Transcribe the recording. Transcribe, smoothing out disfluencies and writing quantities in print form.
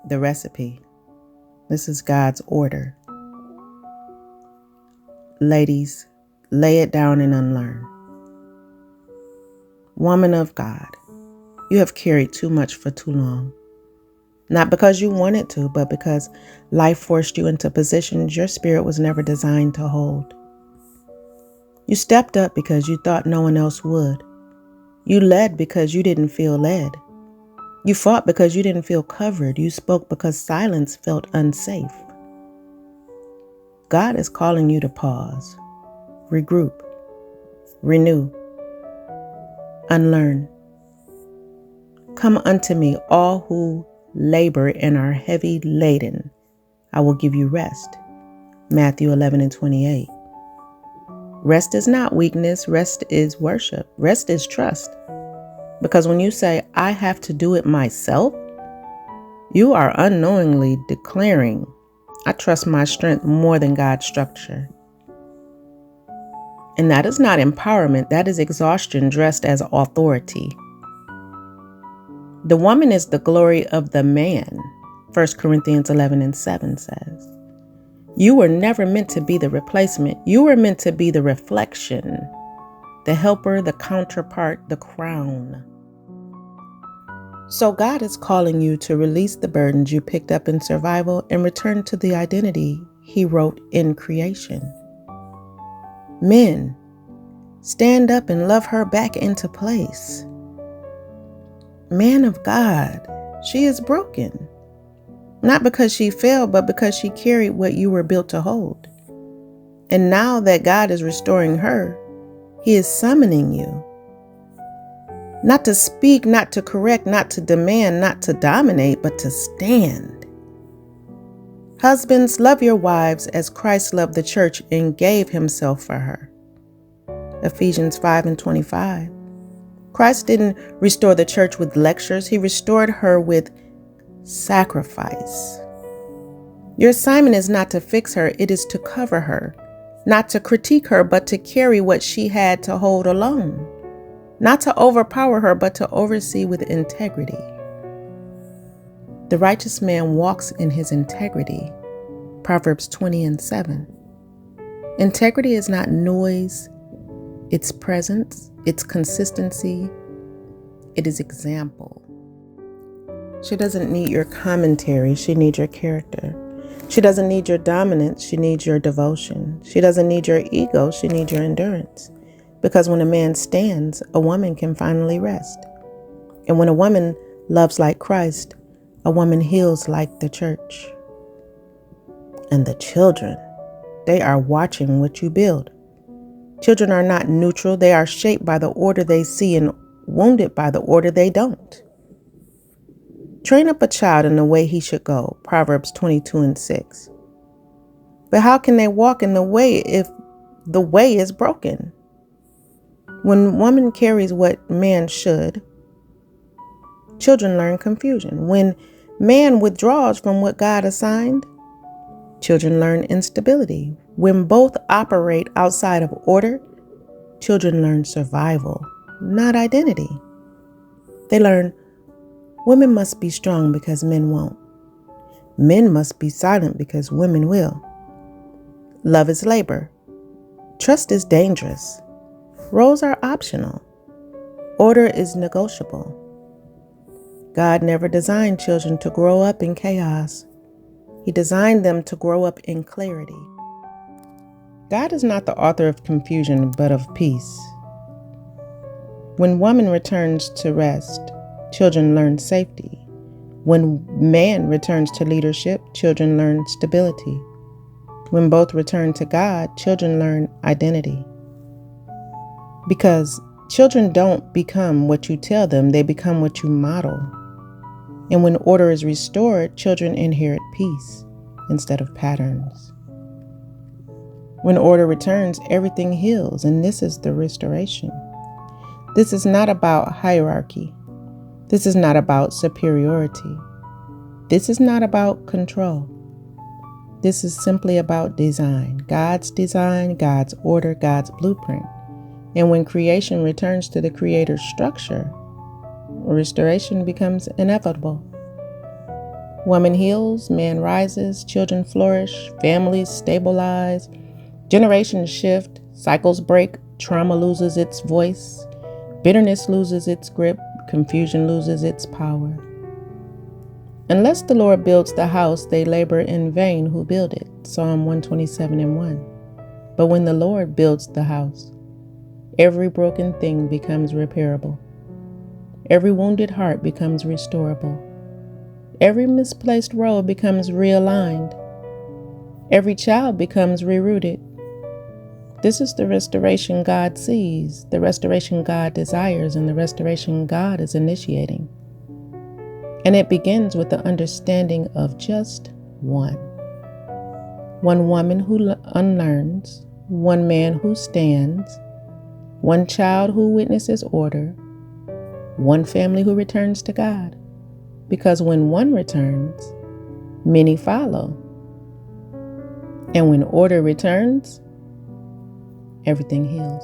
the recipe. This is God's order. Ladies, lay it down and unlearn. Woman of God, you have carried too much for too long. Not because you wanted to, but because life forced you into positions your spirit was never designed to hold. You stepped up because you thought no one else would. You led because you didn't feel led. You fought because you didn't feel covered. You spoke because silence felt unsafe. God is calling you to pause, regroup, renew, unlearn. Come unto me, all who labor and are heavy laden. I will give you rest. Matthew 11:28. Rest is not weakness. Rest is worship. Rest is trust. Because when you say, I have to do it myself, you are unknowingly declaring, I trust my strength more than God's structure. And that is not empowerment. That is exhaustion dressed as authority. The woman is the glory of the man, 1 Corinthians 11:7 says. You were never meant to be the replacement. You were meant to be the reflection, the helper, the counterpart, the crown. So God is calling you to release the burdens you picked up in survival and return to the identity He wrote in creation. Men, stand up and love her back into place. Man of God, she is broken. Not because she fell, but because she carried what you were built to hold. And now that God is restoring her, He is summoning you. Not to speak, not to correct, not to demand, not to dominate, but to stand. Husbands, love your wives as Christ loved the church and gave Himself for her. Ephesians 5:25. Christ didn't restore the church with lectures. He restored her with sacrifice. Your assignment is not to fix her, it is to cover her. Not to critique her, but to carry what she had to hold alone. Not to overpower her, but to oversee with integrity. The righteous man walks in his integrity. Proverbs 20:7. Integrity is not noise, it's presence, it's consistency, it is example. She doesn't need your commentary, she needs your character. She doesn't need your dominance, she needs your devotion. She doesn't need your ego, she needs your endurance. Because when a man stands, a woman can finally rest. And when a woman loves like Christ, a woman heals like the church. And the children, they are watching what you build. Children are not neutral, they are shaped by the order they see and wounded by the order they don't. Train up a child in the way he should go, Proverbs 22:6. But how can they walk in the way if the way is broken? When woman carries what man should, children learn confusion. When man withdraws from what God assigned, children learn instability. When both operate outside of order, children learn survival, not identity. They learn women must be strong because men won't. Men must be silent because women will. Love is labor. Trust is dangerous. Roles are optional. Order is negotiable. God never designed children to grow up in chaos. He designed them to grow up in clarity. God is not the author of confusion, but of peace. When woman returns to rest, children learn safety. When man returns to leadership, children learn stability. When both return to God, children learn identity. Because children don't become what you tell them, they become what you model. And when order is restored, children inherit peace instead of patterns. When order returns, everything heals, and this is the restoration. This is not about hierarchy. This is not about superiority. This is not about control. This is simply about design, God's order, God's blueprint. And when creation returns to the Creator's structure, restoration becomes inevitable. Woman heals, man rises, children flourish, families stabilize, generations shift, cycles break, trauma loses its voice, bitterness loses its grip, confusion loses its power. Unless the Lord builds the house, they labor in vain who build it. Psalm 127:1. But when the Lord builds the house, every broken thing becomes repairable. Every wounded heart becomes restorable. Every misplaced road becomes realigned. Every child becomes rerouted. This is the restoration God sees, the restoration God desires, and the restoration God is initiating. And it begins with the understanding of just one. One woman who unlearns, one man who stands, one child who witnesses order, one family who returns to God. Because when one returns, many follow. And when order returns, everything heals.